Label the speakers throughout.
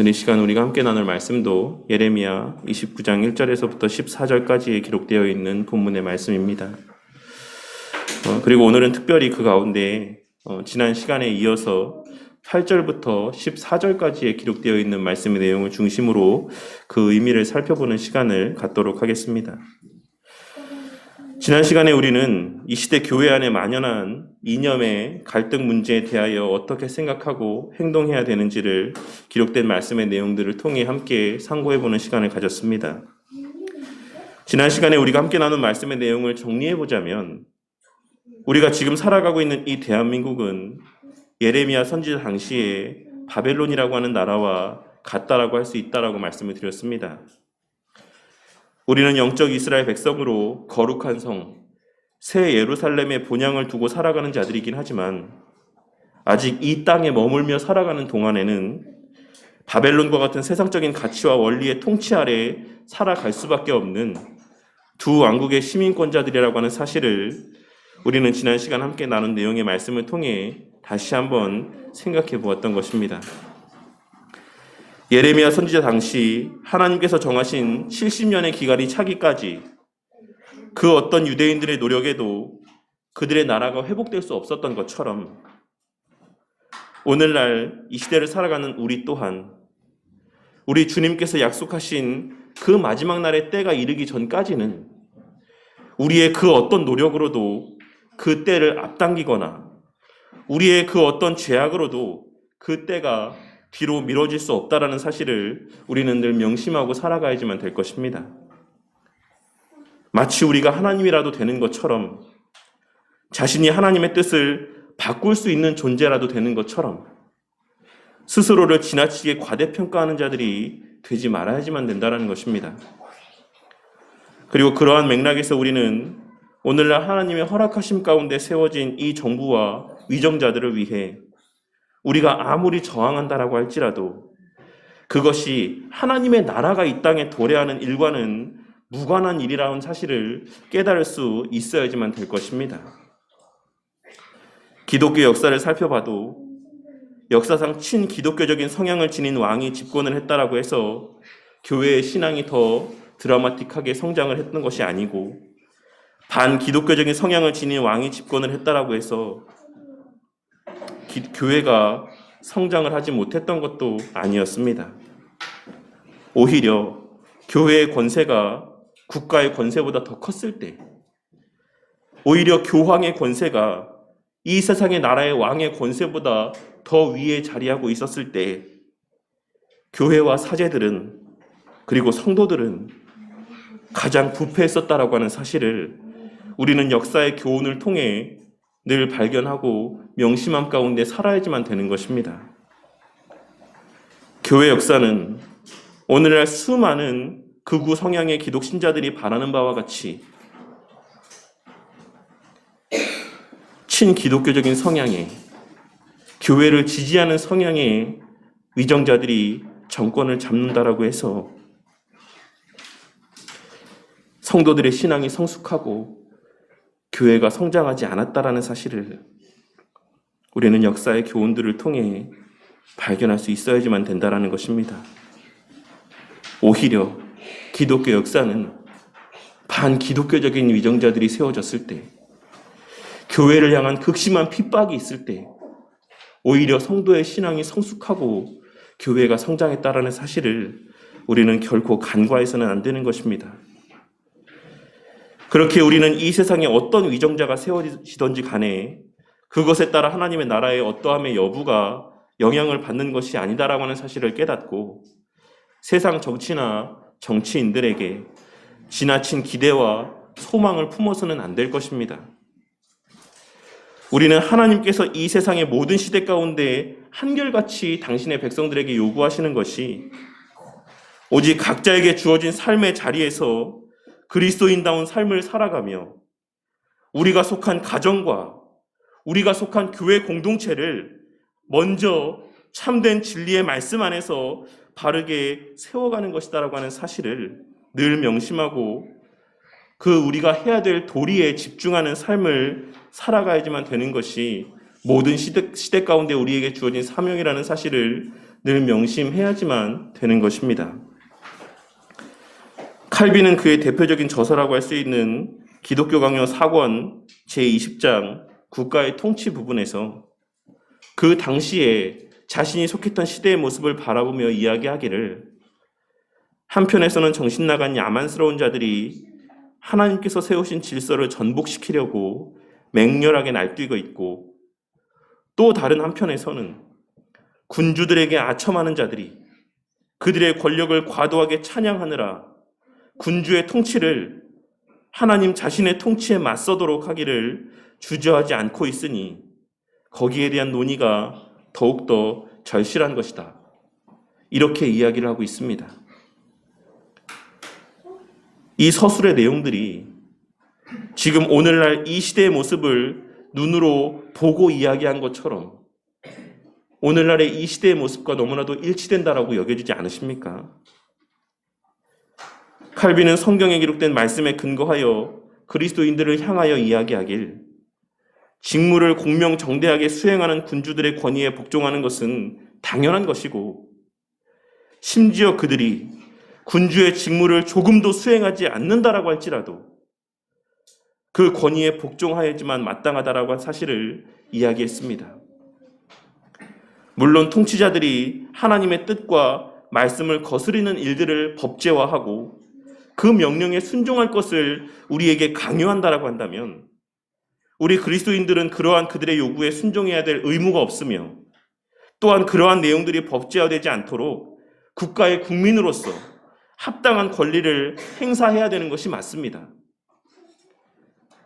Speaker 1: 오늘 이 시간 우리가 함께 나눌 말씀도 예레미야 29장 1절에서부터 14절까지에 기록되어 있는 본문의 말씀입니다. 그리고 오늘은 특별히 그 가운데 지난 시간에 이어서 8절부터 14절까지에 기록되어 있는 말씀의 내용을 중심으로 그 의미를 살펴보는 시간을 갖도록 하겠습니다. 지난 시간에 우리는 이 시대 교회 안에 만연한 이념의 갈등 문제에 대하여 어떻게 생각하고 행동해야 되는지를 기록된 말씀의 내용들을 통해 함께 상고해보는 시간을 가졌습니다. 지난 시간에 우리가 함께 나눈 말씀의 내용을 정리해보자면 우리가 지금 살아가고 있는 이 대한민국은 예레미야 선지자 당시에 바벨론이라고 하는 나라와 같다라고 할 수 있다라고 말씀을 드렸습니다. 우리는 영적 이스라엘 백성으로 거룩한 성, 새 예루살렘의 본향을 두고 살아가는 자들이긴 하지만 아직 이 땅에 머물며 살아가는 동안에는 바벨론과 같은 세상적인 가치와 원리의 통치 아래 살아갈 수밖에 없는 두 왕국의 시민권자들이라고 하는 사실을 우리는 지난 시간 함께 나눈 내용의 말씀을 통해 다시 한번 생각해 보았던 것입니다. 예레미야 선지자 당시 하나님께서 정하신 70년의 기간이 차기까지 그 어떤 유대인들의 노력에도 그들의 나라가 회복될 수 없었던 것처럼 오늘날 이 시대를 살아가는 우리 또한 우리 주님께서 약속하신 그 마지막 날의 때가 이르기 전까지는 우리의 그 어떤 노력으로도 그 때를 앞당기거나 우리의 그 어떤 죄악으로도 그 때가 뒤로 미뤄질 수 없다라는 사실을 우리는 늘 명심하고 살아가야지만 될 것입니다. 마치 우리가 하나님이라도 되는 것처럼 자신이 하나님의 뜻을 바꿀 수 있는 존재라도 되는 것처럼 스스로를 지나치게 과대평가하는 자들이 되지 말아야지만 된다는 것입니다. 그리고 그러한 맥락에서 우리는 오늘날 하나님의 허락하심 가운데 세워진 이 정부와 위정자들을 위해 우리가 아무리 저항한다라고 할지라도 그것이 하나님의 나라가 이 땅에 도래하는 일과는 무관한 일이라는 사실을 깨달을 수 있어야지만 될 것입니다. 기독교 역사를 살펴봐도 역사상 친기독교적인 성향을 지닌 왕이 집권을 했다라고 해서 교회의 신앙이 더 드라마틱하게 성장을 했던 것이 아니고 반기독교적인 성향을 지닌 왕이 집권을 했다라고 해서 교회가 성장을 하지 못했던 것도 아니었습니다. 오히려 교회의 권세가 국가의 권세보다 더 컸을 때, 오히려 교황의 권세가 이 세상의 나라의 왕의 권세보다 더 위에 자리하고 있었을 때 교회와 사제들은 그리고 성도들은 가장 부패했었다라고 하는 사실을 우리는 역사의 교훈을 통해 늘 발견하고 명심함 가운데 살아야지만 되는 것입니다. 교회 역사는 오늘날 수많은 극우 성향의 기독 신자들이 바라는 바와 같이 친기독교적인 성향의 교회를 지지하는 성향의 위정자들이 정권을 잡는다라고 해서 성도들의 신앙이 성숙하고 교회가 성장하지 않았다라는 사실을 우리는 역사의 교훈들을 통해 발견할 수 있어야지만 된다라는 것입니다. 오히려 기독교 역사는 반기독교적인 위정자들이 세워졌을 때, 교회를 향한 극심한 핍박이 있을 때 오히려 성도의 신앙이 성숙하고 교회가 성장했다라는 사실을 우리는 결코 간과해서는 안 되는 것입니다. 그렇게 우리는 이 세상에 어떤 위정자가 세워지든지 간에 그것에 따라 하나님의 나라의 어떠함의 여부가 영향을 받는 것이 아니다라고 하는 사실을 깨닫고 세상 정치나 정치인들에게 지나친 기대와 소망을 품어서는 안 될 것입니다. 우리는 하나님께서 이 세상의 모든 시대 가운데 한결같이 당신의 백성들에게 요구하시는 것이 오직 각자에게 주어진 삶의 자리에서 그리스도인다운 삶을 살아가며 우리가 속한 가정과 우리가 속한 교회 공동체를 먼저 참된 진리의 말씀 안에서 바르게 세워가는 것이다라고 하는 사실을 늘 명심하고 그 우리가 해야 될 도리에 집중하는 삶을 살아가야지만 되는 것이 모든 시대 가운데 우리에게 주어진 사명이라는 사실을 늘 명심해야지만 되는 것입니다. 칼빈은 그의 대표적인 저서라고 할 수 있는 기독교 강요 4권 제20장 국가의 통치 부분에서 그 당시에 자신이 속했던 시대의 모습을 바라보며 이야기하기를, 한편에서는 정신나간 야만스러운 자들이 하나님께서 세우신 질서를 전복시키려고 맹렬하게 날뛰고 있고, 또 다른 한편에서는 군주들에게 아첨하는 자들이 그들의 권력을 과도하게 찬양하느라 군주의 통치를 하나님 자신의 통치에 맞서도록 하기를 주저하지 않고 있으니 거기에 대한 논의가 더욱더 절실한 것이다. 이렇게 이야기를 하고 있습니다. 이 서술의 내용들이 지금 오늘날 이 시대의 모습을 눈으로 보고 이야기한 것처럼 오늘날의 이 시대의 모습과 너무나도 일치된다라고 여겨지지 않으십니까? 칼빈은 성경에 기록된 말씀에 근거하여 그리스도인들을 향하여 이야기하길, 직무를 공명정대하게 수행하는 군주들의 권위에 복종하는 것은 당연한 것이고, 심지어 그들이 군주의 직무를 조금도 수행하지 않는다라고 할지라도 그 권위에 복종하여야지만 마땅하다라고 한 사실을 이야기했습니다. 물론 통치자들이 하나님의 뜻과 말씀을 거스르는 일들을 법제화하고 그 명령에 순종할 것을 우리에게 강요한다라고 한다면 우리 그리스도인들은 그러한 그들의 요구에 순종해야 될 의무가 없으며, 또한 그러한 내용들이 법제화되지 않도록 국가의 국민으로서 합당한 권리를 행사해야 되는 것이 맞습니다.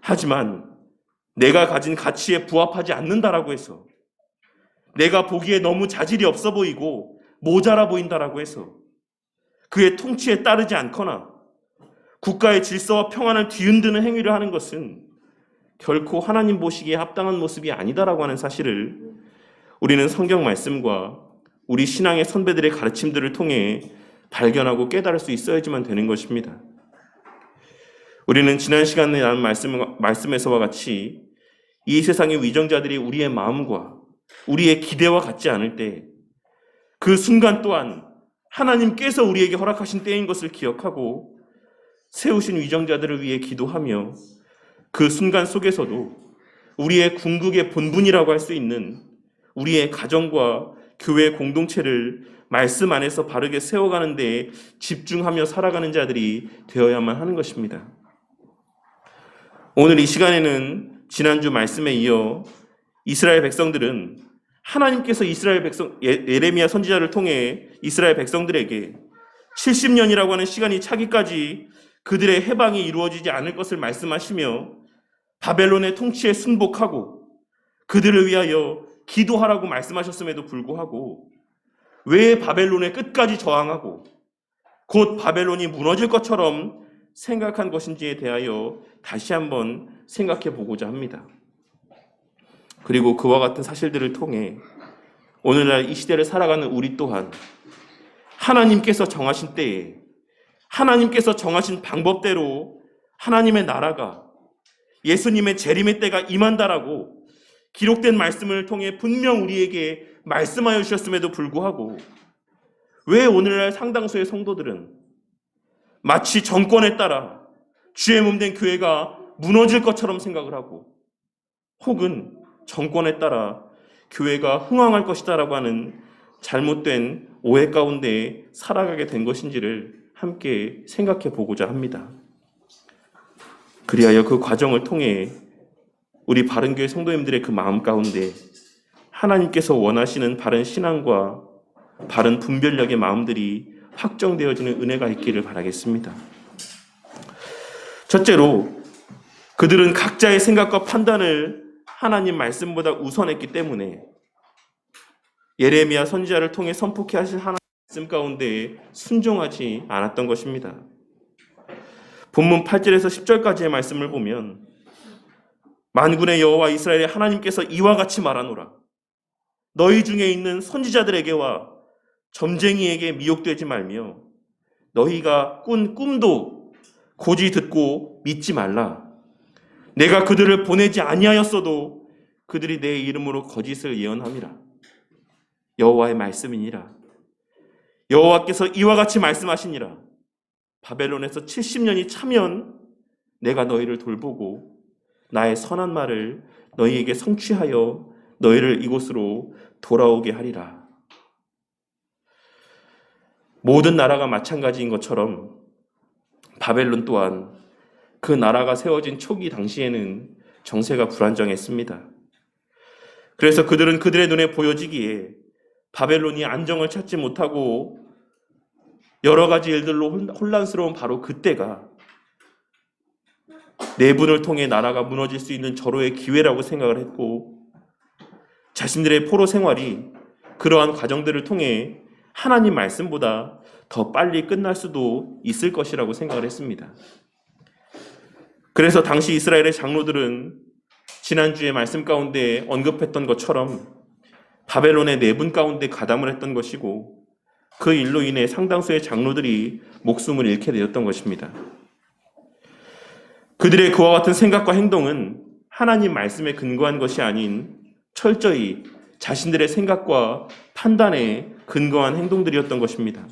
Speaker 1: 하지만 내가 가진 가치에 부합하지 않는다라고 해서, 내가 보기에 너무 자질이 없어 보이고 모자라 보인다라고 해서 그의 통치에 따르지 않거나 국가의 질서와 평안을 뒤흔드는 행위를 하는 것은 결코 하나님 보시기에 합당한 모습이 아니다라고 하는 사실을 우리는 성경 말씀과 우리 신앙의 선배들의 가르침들을 통해 발견하고 깨달을 수 있어야지만 되는 것입니다. 우리는 지난 시간에 나눈 말씀에서와 같이 이 세상의 위정자들이 우리의 마음과 우리의 기대와 같지 않을 때, 그 순간 또한 하나님께서 우리에게 허락하신 때인 것을 기억하고 세우신 위정자들을 위해 기도하며, 그 순간 속에서도 우리의 궁극의 본분이라고 할 수 있는 우리의 가정과 교회 공동체를 말씀 안에서 바르게 세워가는 데 집중하며 살아가는 자들이 되어야만 하는 것입니다. 오늘 이 시간에는 지난주 말씀에 이어 이스라엘 백성들은 하나님께서 예레미야 선지자를 통해 이스라엘 백성들에게 70년이라고 하는 시간이 차기까지 그들의 해방이 이루어지지 않을 것을 말씀하시며 바벨론의 통치에 순복하고 그들을 위하여 기도하라고 말씀하셨음에도 불구하고 왜 바벨론의 끝까지 저항하고 곧 바벨론이 무너질 것처럼 생각한 것인지에 대하여 다시 한번 생각해 보고자 합니다. 그리고 그와 같은 사실들을 통해 오늘날 이 시대를 살아가는 우리 또한 하나님께서 정하신 때에 하나님께서 정하신 방법대로 하나님의 나라가 예수님의 재림의 때가 임한다라고 기록된 말씀을 통해 분명 우리에게 말씀하여 주셨음에도 불구하고 왜 오늘날 상당수의 성도들은 마치 정권에 따라 주의 몸된 교회가 무너질 것처럼 생각을 하고, 혹은 정권에 따라 교회가 흥황할 것이다라고 하는 잘못된 오해 가운데 살아가게 된 것인지를 함께 생각해 보고자 합니다. 그리하여 그 과정을 통해 우리 바른교회 성도님들의 그 마음 가운데 하나님께서 원하시는 바른 신앙과 바른 분별력의 마음들이 확정되어지는 은혜가 있기를 바라겠습니다. 첫째로, 그들은 각자의 생각과 판단을 하나님 말씀보다 우선했기 때문에 예레미야 선지자를 통해 선포케 하신 하나님 말씀 가운데 순종하지 않았던 것입니다. 본문 8절에서 10절까지의 말씀을 보면, 만군의 여호와 이스라엘의 하나님께서 이와 같이 말하노라. 너희 중에 있는 선지자들에게와 점쟁이에게 미혹되지 말며 너희가 꾼 꿈도 고지 듣고 믿지 말라. 내가 그들을 보내지 아니하였어도 그들이 내 이름으로 거짓을 예언함이라. 여호와의 말씀이니라. 여호와께서 이와 같이 말씀하시니라. 바벨론에서 70년이 차면 내가 너희를 돌보고 나의 선한 말을 너희에게 성취하여 너희를 이곳으로 돌아오게 하리라. 모든 나라가 마찬가지인 것처럼 바벨론 또한 그 나라가 세워진 초기 당시에는 정세가 불안정했습니다. 그래서 그들은 그들의 눈에 보여지기에 바벨론이 안정을 찾지 못하고 여러 가지 일들로 혼란스러운 바로 그때가 내분을 통해 나라가 무너질 수 있는 절호의 기회라고 생각을 했고, 자신들의 포로 생활이 그러한 과정들을 통해 하나님 말씀보다 더 빨리 끝날 수도 있을 것이라고 생각을 했습니다. 그래서 당시 이스라엘의 장로들은 지난주에 말씀 가운데 언급했던 것처럼 바벨론의 내분 가운데 가담을 했던 것이고, 그 일로 인해 상당수의 장로들이 목숨을 잃게 되었던 것입니다. 그들의 그와 같은 생각과 행동은 하나님 말씀에 근거한 것이 아닌 철저히 자신들의 생각과 판단에 근거한 행동들이었던 것입니다.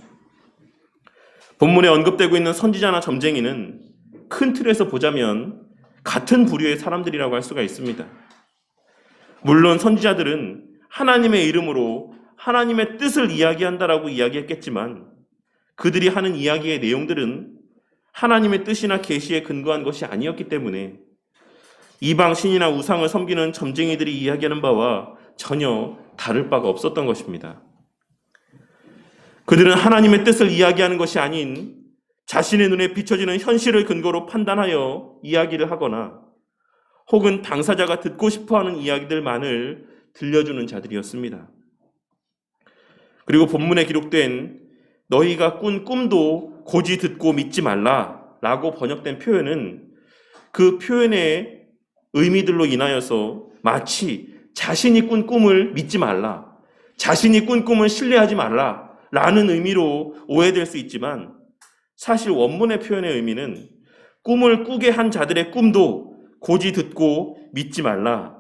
Speaker 1: 본문에 언급되고 있는 선지자나 점쟁이는 큰 틀에서 보자면 같은 부류의 사람들이라고 할 수가 있습니다. 물론 선지자들은 하나님의 이름으로 하나님의 뜻을 이야기한다라고 이야기했겠지만, 그들이 하는 이야기의 내용들은 하나님의 뜻이나 계시에 근거한 것이 아니었기 때문에 이방 신이나 우상을 섬기는 점쟁이들이 이야기하는 바와 전혀 다를 바가 없었던 것입니다. 그들은 하나님의 뜻을 이야기하는 것이 아닌 자신의 눈에 비춰지는 현실을 근거로 판단하여 이야기를 하거나 혹은 당사자가 듣고 싶어하는 이야기들만을 들려주는 자들이었습니다. 그리고 본문에 기록된 너희가 꾼 꿈도 고지 듣고 믿지 말라 라고 번역된 표현은 그 표현의 의미들로 인하여서 마치 자신이 꾼 꿈을 믿지 말라, 자신이 꾼 꿈을 신뢰하지 말라 라는 의미로 오해될 수 있지만, 사실 원문의 표현의 의미는 꿈을 꾸게 한 자들의 꿈도 고지 듣고 믿지 말라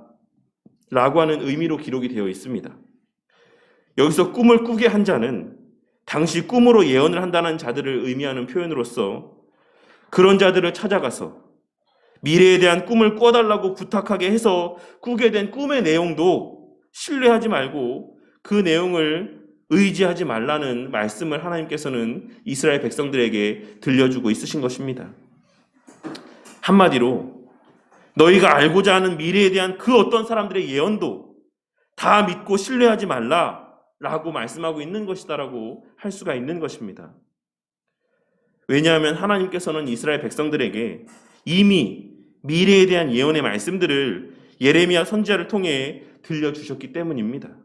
Speaker 1: 라고 하는 의미로 기록이 되어 있습니다. 여기서 꿈을 꾸게 한 자는 당시 꿈으로 예언을 한다는 자들을 의미하는 표현으로서 그런 자들을 찾아가서 미래에 대한 꿈을 꿔달라고 부탁하게 해서 꾸게 된 꿈의 내용도 신뢰하지 말고 그 내용을 의지하지 말라는 말씀을 하나님께서는 이스라엘 백성들에게 들려주고 있으신 것입니다. 한마디로 너희가 알고자 하는 미래에 대한 그 어떤 사람들의 예언도 다 믿고 신뢰하지 말라라고 말씀하고 있는 것이다라고 할 수가 있는 것입니다. 왜냐하면 하나님께서는 이스라엘 백성들에게 이미 미래에 대한 예언의 말씀들을 예레미야 선지자를 통해 들려주셨기 때문입니다.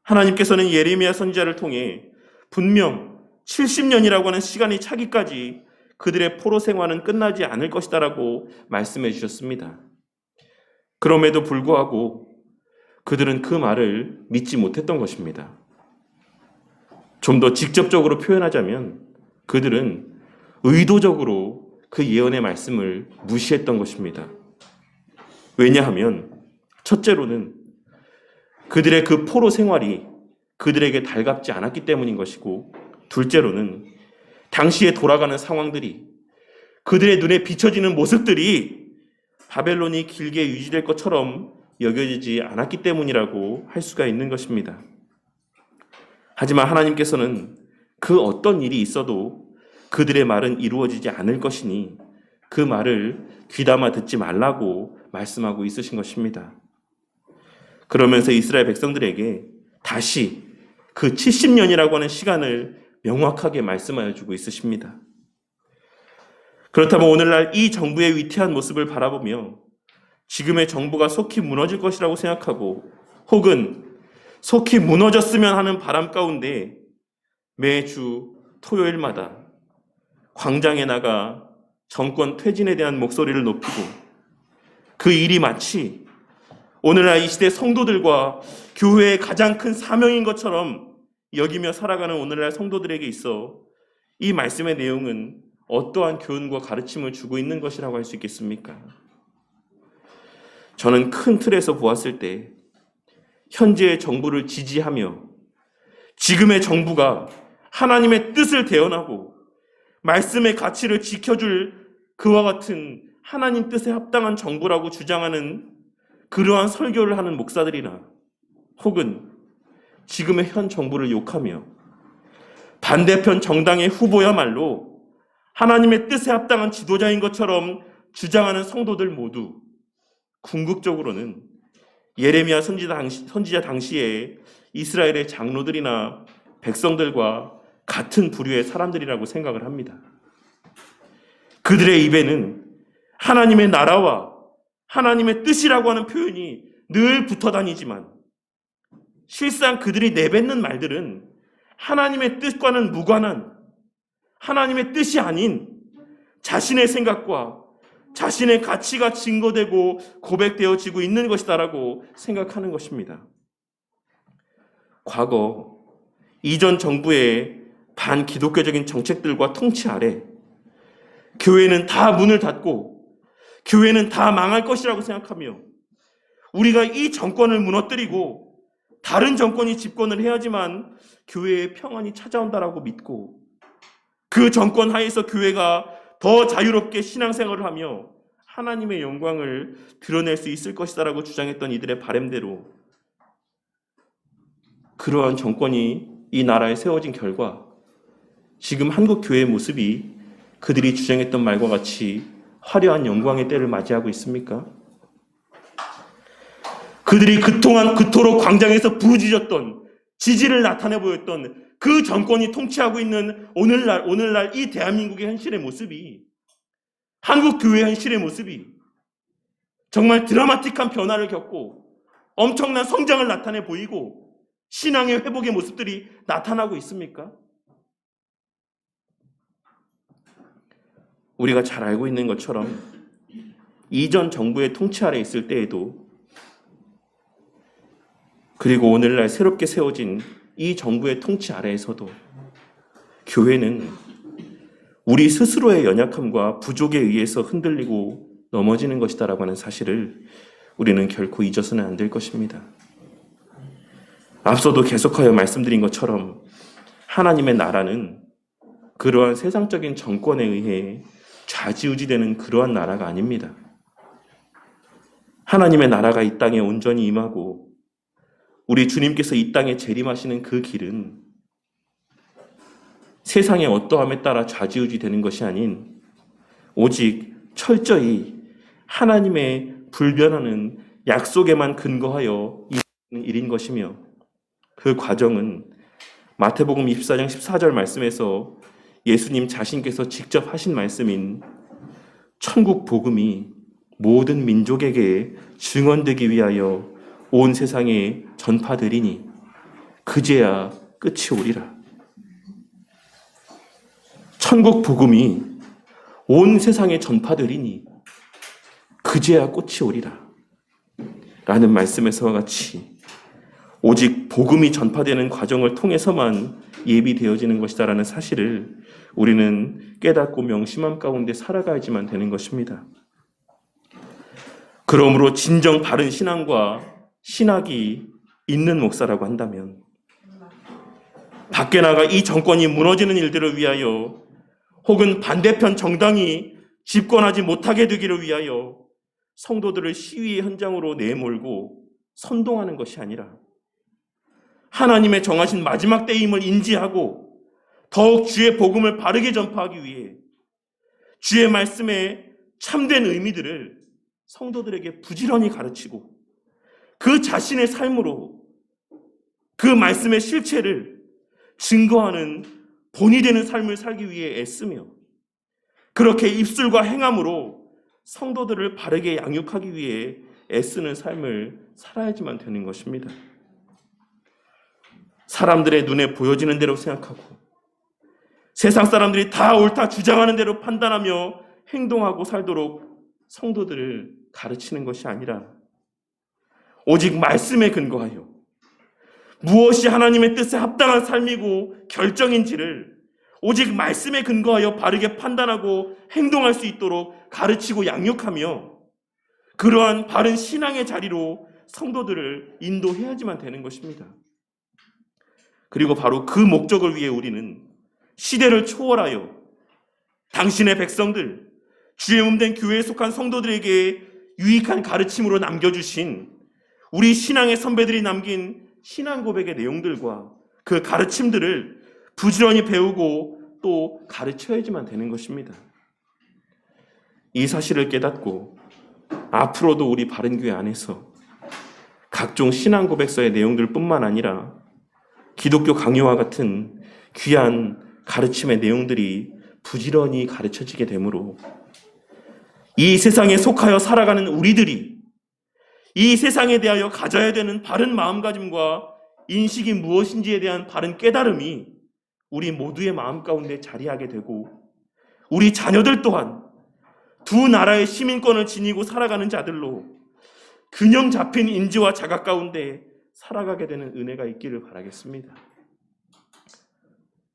Speaker 1: 하나님께서는 예레미야 선지자를 통해 분명 70년이라고 하는 시간이 차기까지 그들의 포로 생활은 끝나지 않을 것이다라고 말씀해 주셨습니다. 그럼에도 불구하고 그들은 그 말을 믿지 못했던 것입니다. 좀 더 직접적으로 표현하자면 그들은 의도적으로 그 예언의 말씀을 무시했던 것입니다. 왜냐하면 첫째로는 그들의 그 포로 생활이 그들에게 달갑지 않았기 때문인 것이고, 둘째로는 당시에 돌아가는 상황들이, 그들의 눈에 비춰지는 모습들이 바벨론이 길게 유지될 것처럼 여겨지지 않았기 때문이라고 할 수가 있는 것입니다. 하지만 하나님께서는 그 어떤 일이 있어도 그들의 말은 이루어지지 않을 것이니 그 말을 귀담아 듣지 말라고 말씀하고 있으신 것입니다. 그러면서 이스라엘 백성들에게 다시 그 70년이라고 하는 시간을 명확하게 말씀하여 주고 있으십니다. 그렇다면 오늘날 이 정부의 위태한 모습을 바라보며 지금의 정부가 속히 무너질 것이라고 생각하고 혹은 속히 무너졌으면 하는 바람 가운데 매주 토요일마다 광장에 나가 정권 퇴진에 대한 목소리를 높이고 그 일이 마치 오늘날 이 시대 성도들과 교회의 가장 큰 사명인 것처럼 여기며 살아가는 오늘날 성도들에게 있어 이 말씀의 내용은 어떠한 교훈과 가르침을 주고 있는 것이라고 할 수 있겠습니까? 저는 큰 틀에서 보았을 때 현재의 정부를 지지하며 지금의 정부가 하나님의 뜻을 대언하고 말씀의 가치를 지켜줄 그와 같은 하나님 뜻에 합당한 정부라고 주장하는 그러한 설교를 하는 목사들이나 혹은 지금의 현 정부를 욕하며 반대편 정당의 후보야말로 하나님의 뜻에 합당한 지도자인 것처럼 주장하는 성도들 모두 궁극적으로는 예레미야 선지자 당시에 이스라엘의 장로들이나 백성들과 같은 부류의 사람들이라고 생각을 합니다. 그들의 입에는 하나님의 나라와 하나님의 뜻이라고 하는 표현이 늘 붙어 다니지만 실상 그들이 내뱉는 말들은 하나님의 뜻과는 무관한 하나님의 뜻이 아닌 자신의 생각과 자신의 가치가 증거되고 고백되어지고 있는 것이다라고 생각하는 것입니다. 과거 이전 정부의 반기독교적인 정책들과 통치 아래 교회는 다 문을 닫고 교회는 다 망할 것이라고 생각하며 우리가 이 정권을 무너뜨리고 다른 정권이 집권을 해야지만 교회의 평안이 찾아온다라고 믿고 그 정권 하에서 교회가 더 자유롭게 신앙생활을 하며 하나님의 영광을 드러낼 수 있을 것이다라고 주장했던 이들의 바램대로 그러한 정권이 이 나라에 세워진 결과 지금 한국 교회의 모습이 그들이 주장했던 말과 같이 화려한 영광의 때를 맞이하고 있습니까? 그들이 그토록 광장에서 부르짖었던 지지를 나타내 보였던 그 정권이 통치하고 있는 오늘날 이 대한민국의 현실의 모습이 한국 교회의 현실의 모습이 정말 드라마틱한 변화를 겪고 엄청난 성장을 나타내 보이고 신앙의 회복의 모습들이 나타나고 있습니까? 우리가 잘 알고 있는 것처럼 이전 정부의 통치 아래 있을 때에도 그리고 오늘날 새롭게 세워진 이 정부의 통치 아래에서도 교회는 우리 스스로의 연약함과 부족에 의해서 흔들리고 넘어지는 것이다라고 하는 사실을 우리는 결코 잊어서는 안 될 것입니다. 앞서도 계속하여 말씀드린 것처럼 하나님의 나라는 그러한 세상적인 정권에 의해 좌지우지되는 그러한 나라가 아닙니다. 하나님의 나라가 이 땅에 온전히 임하고 우리 주님께서 이 땅에 재림하시는 그 길은 세상의 어떠함에 따라 좌지우지되는 것이 아닌 오직 철저히 하나님의 불변하는 약속에만 근거하여 이루어지는 일인 것이며 그 과정은 마태복음 24장 14절 말씀에서 예수님 자신께서 직접 하신 말씀인 천국 복음이 모든 민족에게 증언되기 위하여 온 세상에 전파되리니 그제야 끝이 오리라. 천국 복음이 온 세상에 전파되리니 그제야 꽃이 오리라. 라는 말씀에서와 같이 오직 복음이 전파되는 과정을 통해서만 예비되어지는 것이다라는 사실을 우리는 깨닫고 명심함 가운데 살아가야지만 되는 것입니다. 그러므로 진정 바른 신앙과 신학이 있는 목사라고 한다면 밖에 나가 이 정권이 무너지는 일들을 위하여 혹은 반대편 정당이 집권하지 못하게 되기를 위하여 성도들을 시위의 현장으로 내몰고 선동하는 것이 아니라 하나님의 정하신 마지막 때임을 인지하고 더욱 주의 복음을 바르게 전파하기 위해 주의 말씀의 참된 의미들을 성도들에게 부지런히 가르치고 그 자신의 삶으로 그 말씀의 실체를 증거하는 본이 되는 삶을 살기 위해 애쓰며 그렇게 입술과 행함으로 성도들을 바르게 양육하기 위해 애쓰는 삶을 살아야지만 되는 것입니다. 사람들의 눈에 보여지는 대로 생각하고 세상 사람들이 다 옳다 주장하는 대로 판단하며 행동하고 살도록 성도들을 가르치는 것이 아니라 오직 말씀에 근거하여 무엇이 하나님의 뜻에 합당한 삶이고 결정인지를 오직 말씀에 근거하여 바르게 판단하고 행동할 수 있도록 가르치고 양육하며 그러한 바른 신앙의 자리로 성도들을 인도해야지만 되는 것입니다. 그리고 바로 그 목적을 위해 우리는 시대를 초월하여 당신의 백성들, 주의 몸된 교회에 속한 성도들에게 유익한 가르침으로 남겨주신 우리 신앙의 선배들이 남긴 신앙 고백의 내용들과 그 가르침들을 부지런히 배우고 또 가르쳐야지만 되는 것입니다. 이 사실을 깨닫고 앞으로도 우리 바른교회 안에서 각종 신앙 고백서의 내용들뿐만 아니라 기독교 강요와 같은 귀한 가르침의 내용들이 부지런히 가르쳐지게 되므로 이 세상에 속하여 살아가는 우리들이 이 세상에 대하여 가져야 되는 바른 마음가짐과 인식이 무엇인지에 대한 바른 깨달음이 우리 모두의 마음 가운데 자리하게 되고 우리 자녀들 또한 두 나라의 시민권을 지니고 살아가는 자들로 균형 잡힌 인지와 자각 가운데 살아가게 되는 은혜가 있기를 바라겠습니다.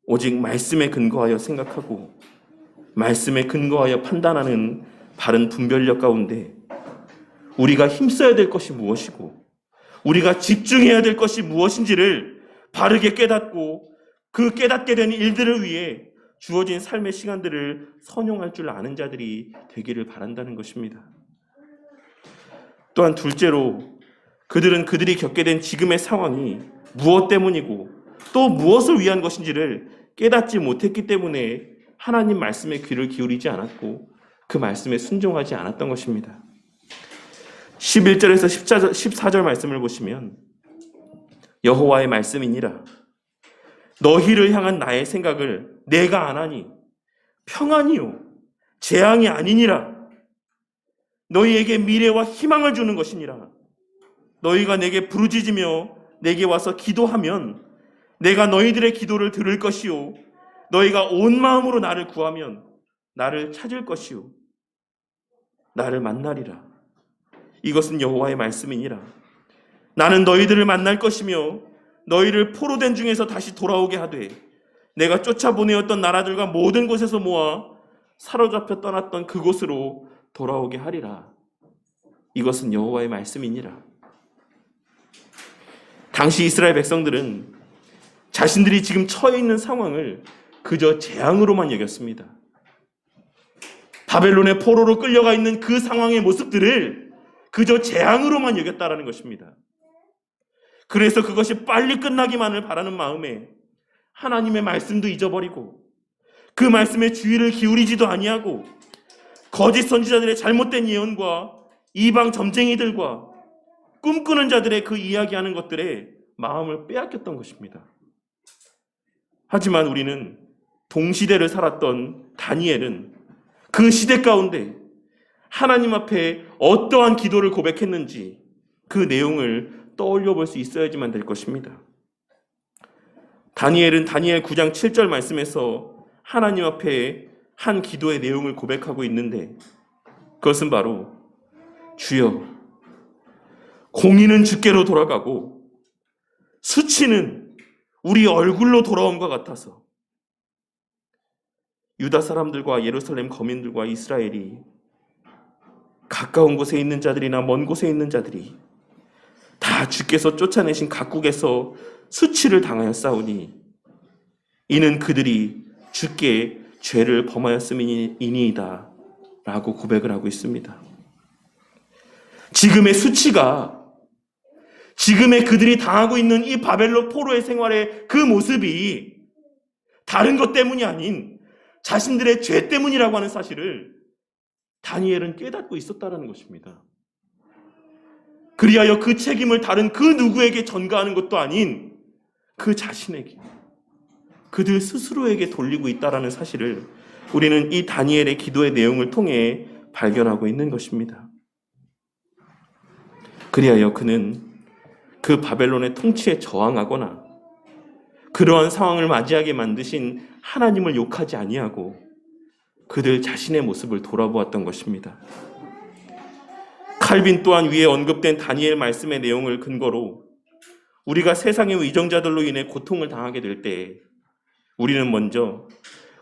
Speaker 1: 오직 말씀에 근거하여 생각하고 말씀에 근거하여 판단하는 바른 분별력 가운데 우리가 힘써야 될 것이 무엇이고 우리가 집중해야 될 것이 무엇인지를 바르게 깨닫고 그 깨닫게 된 일들을 위해 주어진 삶의 시간들을 선용할 줄 아는 자들이 되기를 바란다는 것입니다. 또한 둘째로 그들은 그들이 겪게 된 지금의 상황이 무엇 때문이고 또 무엇을 위한 것인지를 깨닫지 못했기 때문에 하나님 말씀에 귀를 기울이지 않았고 그 말씀에 순종하지 않았던 것입니다. 11절에서 14절 말씀을 보시면 여호와의 말씀이니라 너희를 향한 나의 생각을 내가 아나니 평안이요 재앙이 아니니라 너희에게 미래와 희망을 주는 것이니라 너희가 내게 부르짖으며 내게 와서 기도하면 내가 너희들의 기도를 들을 것이요 너희가 온 마음으로 나를 구하면 나를 찾을 것이요 나를 만나리라 이것은 여호와의 말씀이니라 나는 너희들을 만날 것이며 너희를 포로된 중에서 다시 돌아오게 하되 내가 쫓아보내었던 나라들과 모든 곳에서 모아 사로잡혀 떠났던 그곳으로 돌아오게 하리라 이것은 여호와의 말씀이니라. 당시 이스라엘 백성들은 자신들이 지금 처해 있는 상황을 그저 재앙으로만 여겼습니다. 바벨론의 포로로 끌려가 있는 그 상황의 모습들을 그저 재앙으로만 여겼다라는 것입니다. 그래서 그것이 빨리 끝나기만을 바라는 마음에 하나님의 말씀도 잊어버리고 그 말씀에 주의를 기울이지도 아니하고 거짓 선지자들의 잘못된 예언과 이방 점쟁이들과 꿈꾸는 자들의 그 이야기하는 것들에 마음을 빼앗겼던 것입니다. 하지만 우리는 동시대를 살았던 다니엘은 그 시대 가운데 하나님 앞에 어떠한 기도를 고백했는지 그 내용을 떠올려 볼 수 있어야지만 될 것입니다. 다니엘은 다니엘 9장 7절 말씀에서 하나님 앞에 한 기도의 내용을 고백하고 있는데 그것은 바로 주여 공의는 주께로 돌아가고 수치는 우리 얼굴로 돌아옴과 같아서 유다 사람들과 예루살렘 거민들과 이스라엘이 가까운 곳에 있는 자들이나 먼 곳에 있는 자들이 다 주께서 쫓아내신 각국에서 수치를 당하여 싸우니 이는 그들이 주께 죄를 범하였음이니이다 라고 고백을 하고 있습니다. 지금의 수치가 지금의 그들이 당하고 있는 이 바벨론 포로의 생활의 그 모습이 다른 것 때문이 아닌 자신들의 죄 때문이라고 하는 사실을 다니엘은 깨닫고 있었다는 것입니다. 그리하여 그 책임을 다른 그 누구에게 전가하는 것도 아닌 그 자신에게 그들 스스로에게 돌리고 있다는 사실을 우리는 이 다니엘의 기도의 내용을 통해 발견하고 있는 것입니다. 그리하여 그는 그 바벨론의 통치에 저항하거나 그러한 상황을 맞이하게 만드신 하나님을 욕하지 아니하고 그들 자신의 모습을 돌아보았던 것입니다. 칼빈 또한 위에 언급된 다니엘 말씀의 내용을 근거로 우리가 세상의 위정자들로 인해 고통을 당하게 될 때 우리는 먼저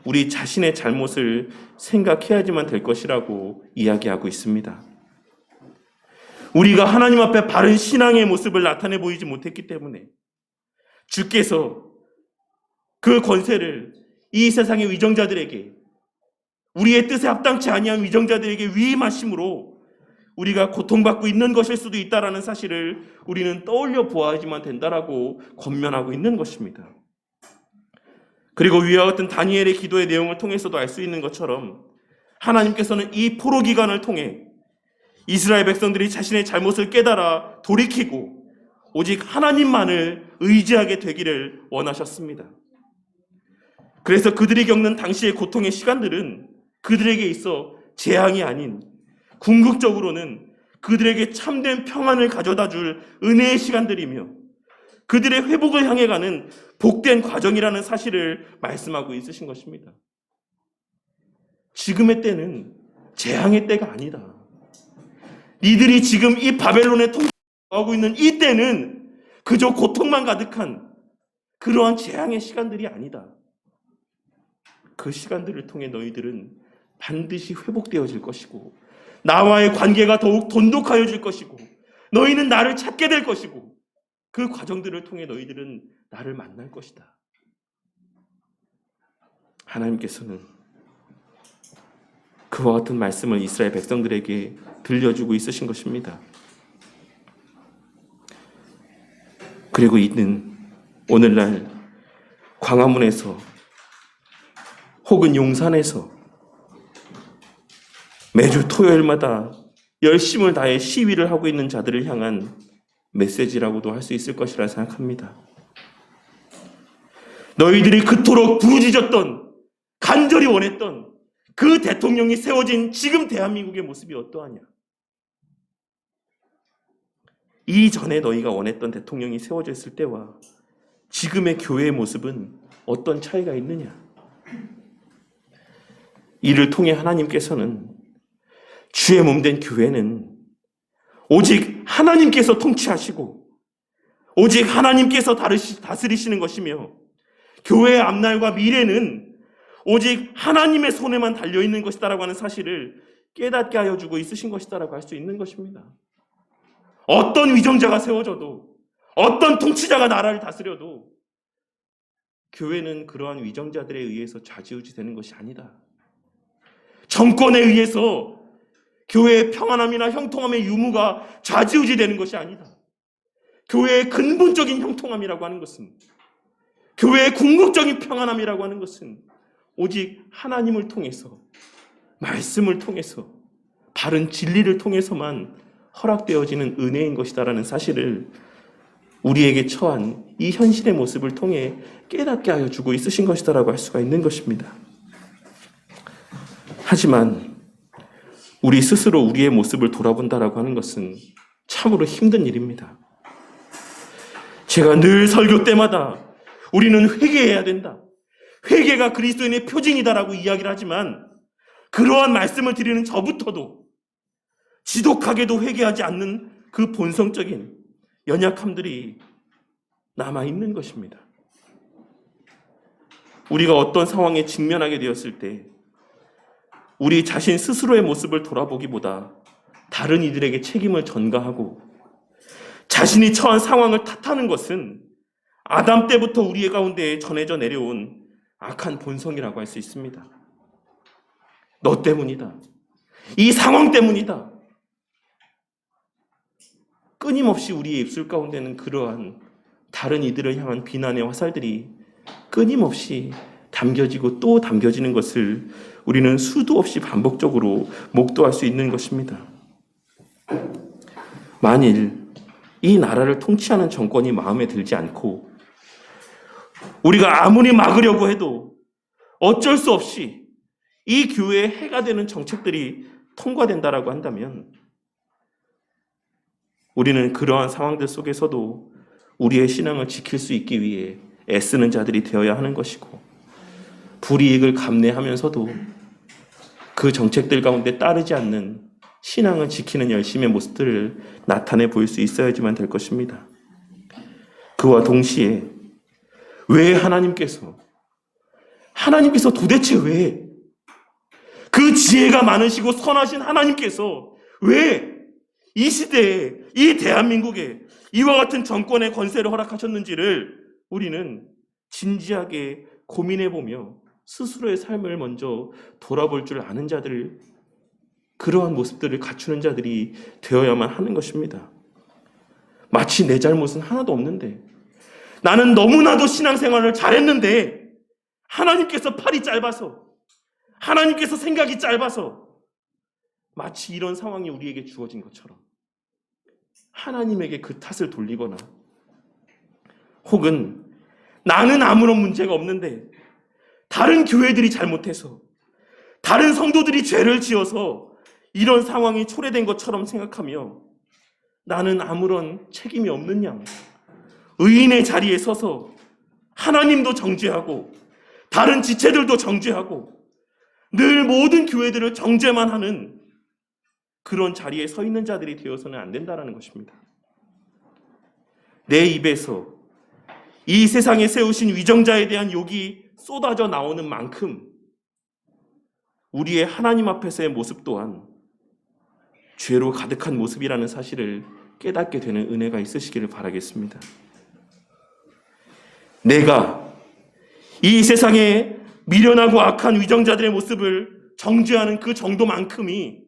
Speaker 1: 우리 자신의 잘못을 생각해야지만 될 것이라고 이야기하고 있습니다. 우리가 하나님 앞에 바른 신앙의 모습을 나타내 보이지 못했기 때문에 주께서 그 권세를 이 세상의 위정자들에게, 우리의 뜻에 합당치 아니한 위정자들에게 위임하심으로 우리가 고통받고 있는 것일 수도 있다라는 사실을 우리는 떠올려 보아야지만 된다라고 권면하고 있는 것입니다. 그리고 위와 같은 다니엘의 기도의 내용을 통해서도 알 수 있는 것처럼 하나님께서는 이 포로 기간을 통해 이스라엘 백성들이 자신의 잘못을 깨달아 돌이키고 오직 하나님만을 의지하게 되기를 원하셨습니다. 그래서 그들이 겪는 당시의 고통의 시간들은 그들에게 있어 재앙이 아닌 궁극적으로는 그들에게 참된 평안을 가져다 줄 은혜의 시간들이며 그들의 회복을 향해 가는 복된 과정이라는 사실을 말씀하고 있으신 것입니다. 지금의 때는 재앙의 때가 아니다. 니들이 지금 이 바벨론의 통치하고 있는 이 때는 그저 고통만 가득한 그러한 재앙의 시간들이 아니다. 그 시간들을 통해 너희들은 반드시 회복되어질 것이고 나와의 관계가 더욱 돈독하여질 것이고 너희는 나를 찾게 될 것이고 그 과정들을 통해 너희들은 나를 만날 것이다. 하나님께서는 그와 같은 말씀을 이스라엘 백성들에게 들려주고 있으신 것입니다. 그리고 이는 오늘날 광화문에서 혹은 용산에서 매주 토요일마다 열심을 다해 시위를 하고 있는 자들을 향한 메시지라고도 할 수 있을 것이라 생각합니다. 너희들이 그토록 부르짖었던, 간절히 원했던 그 대통령이 세워진 지금 대한민국의 모습이 어떠하냐? 이전에 너희가 원했던 대통령이 세워져 있을 때와 지금의 교회의 모습은 어떤 차이가 있느냐? 이를 통해 하나님께서는 주의 몸된 교회는 오직 하나님께서 통치하시고 오직 하나님께서 다스리시는 것이며 교회의 앞날과 미래는 오직 하나님의 손에만 달려있는 것이다라고 하는 사실을 깨닫게 하여 주고 있으신 것이다라고 할 수 있는 것입니다. 어떤 위정자가 세워져도 어떤 통치자가 나라를 다스려도 교회는 그러한 위정자들에 의해서 좌지우지 되는 것이 아니다. 정권에 의해서 교회의 평안함이나 형통함의 유무가 좌지우지 되는 것이 아니다. 교회의 근본적인 형통함이라고 하는 것은, 교회의 궁극적인 평안함이라고 하는 것은 오직 하나님을 통해서, 말씀을 통해서, 바른 진리를 통해서만 허락되어지는 은혜인 것이다라는 사실을 우리에게 처한 이 현실의 모습을 통해 깨닫게 하여 주고 있으신 것이다라고 할 수가 있는 것입니다. 하지만 우리 스스로 우리의 모습을 돌아본다라고 하는 것은 참으로 힘든 일입니다. 제가 늘 설교 때마다 우리는 회개해야 된다. 회개가 그리스도인의 표징이다라고 이야기를 하지만 그러한 말씀을 드리는 저부터도 지독하게도 회개하지 않는 그 본성적인 연약함들이 남아있는 것입니다. 우리가 어떤 상황에 직면하게 되었을 때 우리 자신 스스로의 모습을 돌아보기보다 다른 이들에게 책임을 전가하고 자신이 처한 상황을 탓하는 것은 아담 때부터 우리 가운데에 전해져 내려온 악한 본성이라고 할 수 있습니다. 너 때문이다. 이 상황 때문이다. 끊임없이 우리의 입술 가운데는 그러한 다른 이들을 향한 비난의 화살들이 끊임없이 담겨지고 또 담겨지는 것을 우리는 수도 없이 반복적으로 목도할 수 있는 것입니다. 만일 이 나라를 통치하는 정권이 마음에 들지 않고 우리가 아무리 막으려고 해도 어쩔 수 없이 이 교회에 해가 되는 정책들이 통과된다라고 한다면 우리는 그러한 상황들 속에서도 우리의 신앙을 지킬 수 있기 위해 애쓰는 자들이 되어야 하는 것이고 불이익을 감내하면서도 그 정책들 가운데 따르지 않는 신앙을 지키는 열심의 모습들을 나타내 보일 수 있어야지만 될 것입니다. 그와 동시에 왜 하나님께서 도대체 왜 그 지혜가 많으시고 선하신 하나님께서 왜 이 시대에 이 대한민국에 이와 같은 정권의 권세를 허락하셨는지를 우리는 진지하게 고민해보며 스스로의 삶을 먼저 돌아볼 줄 아는 자들, 그러한 모습들을 갖추는 자들이 되어야만 하는 것입니다. 마치 내 잘못은 하나도 없는데, 나는 너무나도 신앙생활을 잘했는데 하나님께서 팔이 짧아서, 하나님께서 생각이 짧아서, 마치 이런 상황이 우리에게 주어진 것처럼 하나님에게 그 탓을 돌리거나, 혹은 나는 아무런 문제가 없는데 다른 교회들이 잘못해서, 다른 성도들이 죄를 지어서 이런 상황이 초래된 것처럼 생각하며 나는 아무런 책임이 없는 양, 의인의 자리에 서서 하나님도 정죄하고 다른 지체들도 정죄하고 늘 모든 교회들을 정죄만 하는 그런 자리에 서 있는 자들이 되어서는 안 된다는 것입니다. 내 입에서 이 세상에 세우신 위정자에 대한 욕이 쏟아져 나오는 만큼 우리의 하나님 앞에서의 모습 또한 죄로 가득한 모습이라는 사실을 깨닫게 되는 은혜가 있으시기를 바라겠습니다. 내가 이 세상에 미련하고 악한 위정자들의 모습을 정죄하는 그 정도만큼이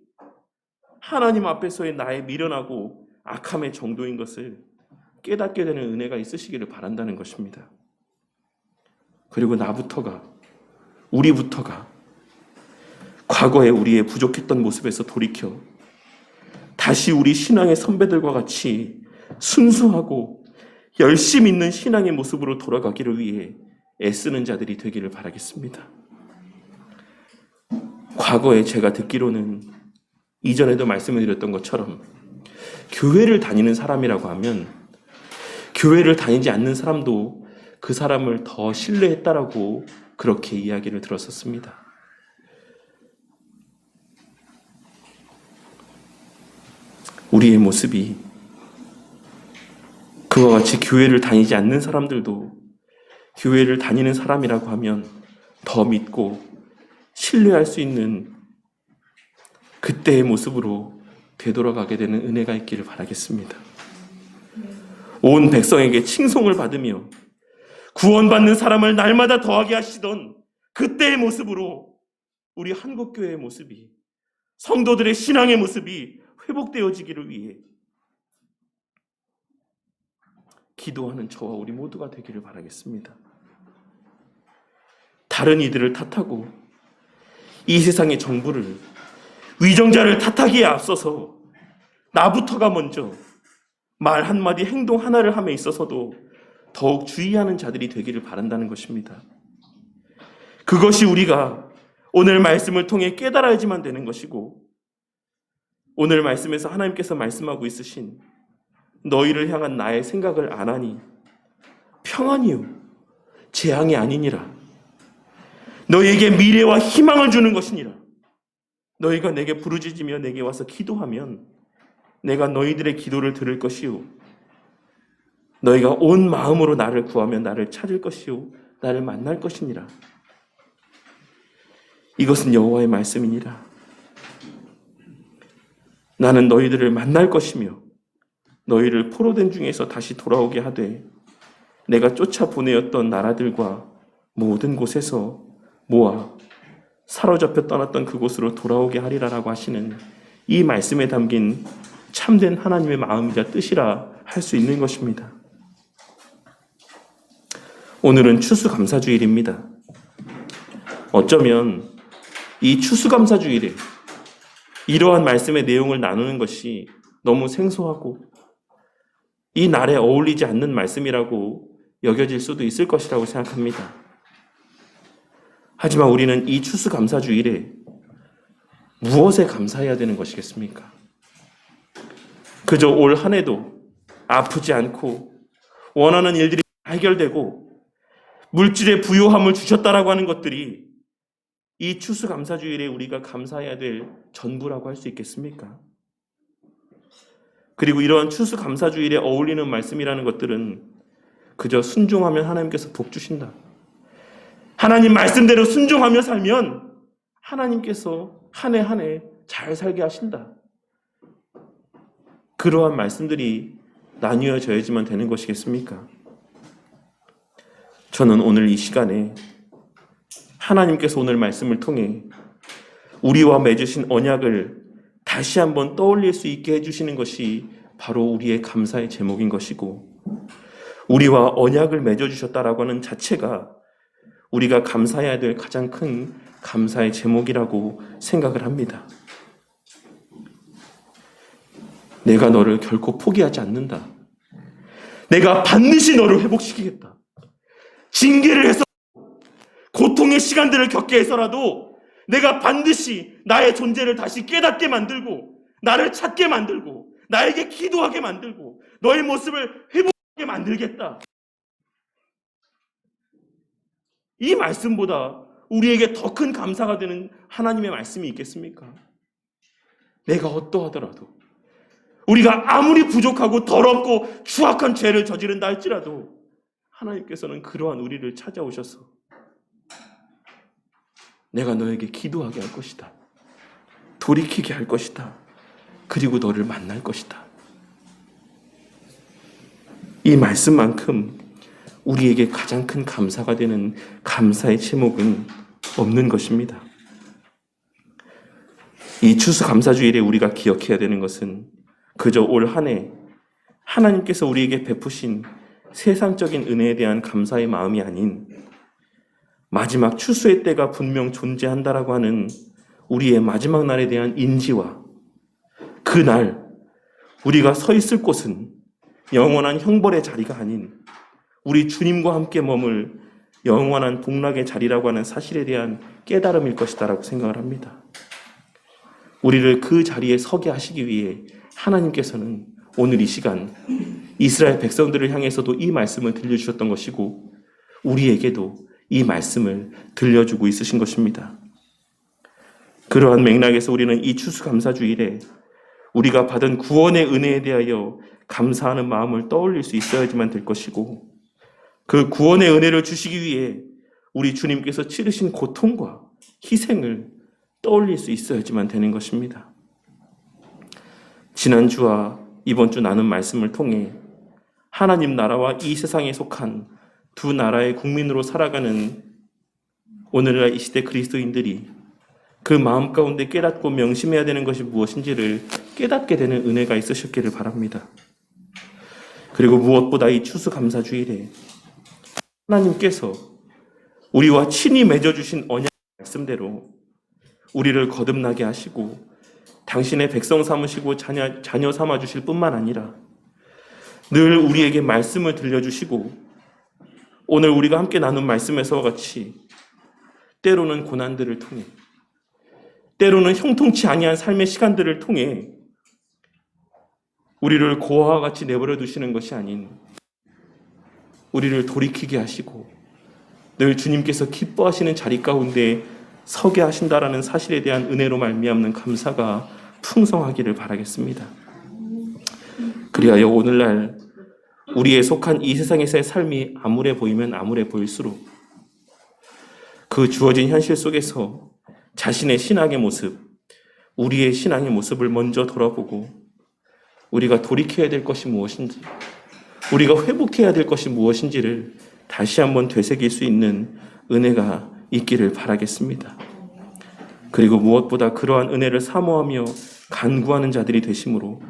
Speaker 1: 하나님 앞에서의 나의 미련하고 악함의 정도인 것을 깨닫게 되는 은혜가 있으시기를 바란다는 것입니다. 그리고 우리부터가 과거에 우리의 부족했던 모습에서 돌이켜 다시 우리 신앙의 선배들과 같이 순수하고 열심 있는 신앙의 모습으로 돌아가기를 위해 애쓰는 자들이 되기를 바라겠습니다. 과거에 제가 듣기로는 이전에도 말씀을 드렸던 것처럼 교회를 다니는 사람이라고 하면 교회를 다니지 않는 사람도 그 사람을 더 신뢰했다라고 그렇게 이야기를 들었었습니다. 우리의 모습이 그와 같이 교회를 다니지 않는 사람들도 교회를 다니는 사람이라고 하면 더 믿고 신뢰할 수 있는 그때의 모습으로 되돌아가게 되는 은혜가 있기를 바라겠습니다. 온 백성에게 칭송을 받으며 구원받는 사람을 날마다 더하게 하시던 그때의 모습으로 우리 한국교회의 모습이, 성도들의 신앙의 모습이 회복되어지기를 위해 기도하는 저와 우리 모두가 되기를 바라겠습니다. 다른 이들을 탓하고 이 세상의 정부를, 위정자를 탓하기에 앞서서 나부터가 먼저 말 한마디, 행동 하나를 함에 있어서도 더욱 주의하는 자들이 되기를 바란다는 것입니다. 그것이 우리가 오늘 말씀을 통해 깨달아야지만 되는 것이고, 오늘 말씀에서 하나님께서 말씀하고 있으신 너희를 향한 나의 생각을 아나니 평안이요 재앙이 아니니라. 너희에게 미래와 희망을 주는 것이니라. 너희가 내게 부르짖으며 내게 와서 기도하면 내가 너희들의 기도를 들을 것이요 너희가 온 마음으로 나를 구하면 나를 찾을 것이요 나를 만날 것이니라. 이것은 여호와의 말씀이니라. 나는 너희들을 만날 것이며 너희를 포로된 중에서 다시 돌아오게 하되 내가 쫓아 보내었던 나라들과 모든 곳에서 모아 사로잡혀 떠났던 그곳으로 돌아오게 하리라라고 하시는 이 말씀에 담긴 참된 하나님의 마음이자 뜻이라 할 수 있는 것입니다. 오늘은 추수감사주일입니다. 어쩌면 이 추수감사주일에 이러한 말씀의 내용을 나누는 것이 너무 생소하고 이 날에 어울리지 않는 말씀이라고 여겨질 수도 있을 것이라고 생각합니다. 하지만 우리는 이 추수감사주일에 무엇에 감사해야 되는 것이겠습니까? 그저 올 한 해도 아프지 않고 원하는 일들이 해결되고 물질의 부요함을 주셨다라고 하는 것들이 이 추수감사주일에 우리가 감사해야 될 전부라고 할 수 있겠습니까? 그리고 이러한 추수감사주일에 어울리는 말씀이라는 것들은 그저 순종하면 하나님께서 복 주신다. 하나님 말씀대로 순종하며 살면 하나님께서 한 해 한 해 잘 살게 하신다. 그러한 말씀들이 나뉘어져야지만 되는 것이겠습니까? 저는 오늘 이 시간에 하나님께서 오늘 말씀을 통해 우리와 맺으신 언약을 다시 한번 떠올릴 수 있게 해주시는 것이 바로 우리의 감사의 제목인 것이고, 우리와 언약을 맺어주셨다라고 하는 자체가 우리가 감사해야 될 가장 큰 감사의 제목이라고 생각을 합니다. 내가 너를 결코 포기하지 않는다. 내가 반드시 너를 회복시키겠다. 징계를 해서 고통의 시간들을 겪게 해서라도 내가 반드시 나의 존재를 다시 깨닫게 만들고 나를 찾게 만들고 나에게 기도하게 만들고 너의 모습을 회복하게 만들겠다. 이 말씀보다 우리에게 더 큰 감사가 되는 하나님의 말씀이 있겠습니까? 내가 어떠하더라도, 우리가 아무리 부족하고 더럽고 추악한 죄를 저지른다 할지라도 하나님께서는 그러한 우리를 찾아오셔서 내가 너에게 기도하게 할 것이다. 돌이키게 할 것이다. 그리고 너를 만날 것이다. 이 말씀만큼 우리에게 가장 큰 감사가 되는 감사의 제목은 없는 것입니다. 이 추수감사주일에 우리가 기억해야 되는 것은 그저 올 한 해 하나님께서 우리에게 베푸신 세상적인 은혜에 대한 감사의 마음이 아닌 마지막 추수의 때가 분명 존재한다라고 하는 우리의 마지막 날에 대한 인지와 그날 우리가 서 있을 곳은 영원한 형벌의 자리가 아닌 우리 주님과 함께 머물 영원한 복락의 자리라고 하는 사실에 대한 깨달음일 것이다라고 생각을 합니다. 우리를 그 자리에 서게 하시기 위해 하나님께서는 오늘 이 시간 이스라엘 백성들을 향해서도 이 말씀을 들려주셨던 것이고 우리에게도 이 말씀을 들려주고 있으신 것입니다. 그러한 맥락에서 우리는 이 추수감사주일에 우리가 받은 구원의 은혜에 대하여 감사하는 마음을 떠올릴 수 있어야지만 될 것이고, 그 구원의 은혜를 주시기 위해 우리 주님께서 치르신 고통과 희생을 떠올릴 수 있어야지만 되는 것입니다. 지난주와 이번 주 나눈 말씀을 통해 하나님 나라와 이 세상에 속한 두 나라의 국민으로 살아가는 오늘날 이 시대 그리스도인들이 그 마음 가운데 깨닫고 명심해야 되는 것이 무엇인지를 깨닫게 되는 은혜가 있으셨기를 바랍니다. 그리고 무엇보다 이 추수감사주일에 하나님께서 우리와 친히 맺어주신 언약 말씀대로 우리를 거듭나게 하시고 당신의 백성 삼으시고 자녀 삼아주실 뿐만 아니라 늘 우리에게 말씀을 들려주시고 오늘 우리가 함께 나눈 말씀에서와 같이 때로는 고난들을 통해 때로는 형통치 아니한 삶의 시간들을 통해 우리를 고아와 같이 내버려 두시는 것이 아닌 우리를 돌이키게 하시고 늘 주님께서 기뻐하시는 자리 가운데 서게 하신다라는 사실에 대한 은혜로 말미암는 감사가 풍성하기를 바라겠습니다. 그리하여 오늘날 우리의 속한 이 세상에서의 삶이 암울해 보이면 암울해 보일수록 그 주어진 현실 속에서 자신의 신앙의 모습, 우리의 신앙의 모습을 먼저 돌아보고 우리가 돌이켜야 될 것이 무엇인지, 우리가 회복해야 될 것이 무엇인지를 다시 한번 되새길 수 있는 은혜가 있기를 바라겠습니다. 그리고 무엇보다 그러한 은혜를 사모하며 간구하는 자들이 되심으로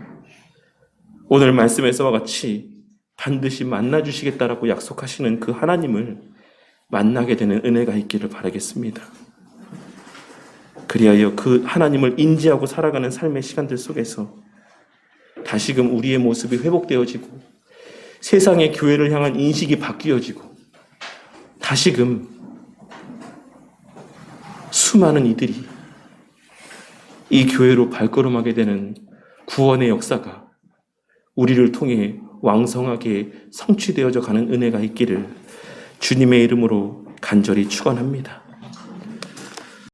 Speaker 1: 오늘 말씀에서와 같이 반드시 만나주시겠다라고 약속하시는 그 하나님을 만나게 되는 은혜가 있기를 바라겠습니다. 그리하여 그 하나님을 인지하고 살아가는 삶의 시간들 속에서 다시금 우리의 모습이 회복되어지고 세상의 교회를 향한 인식이 바뀌어지고 다시금 수많은 이들이 이 교회로 발걸음하게 되는 구원의 역사가 우리를 통해 왕성하게 성취되어져 가는 은혜가 있기를 주님의 이름으로 간절히 축원합니다.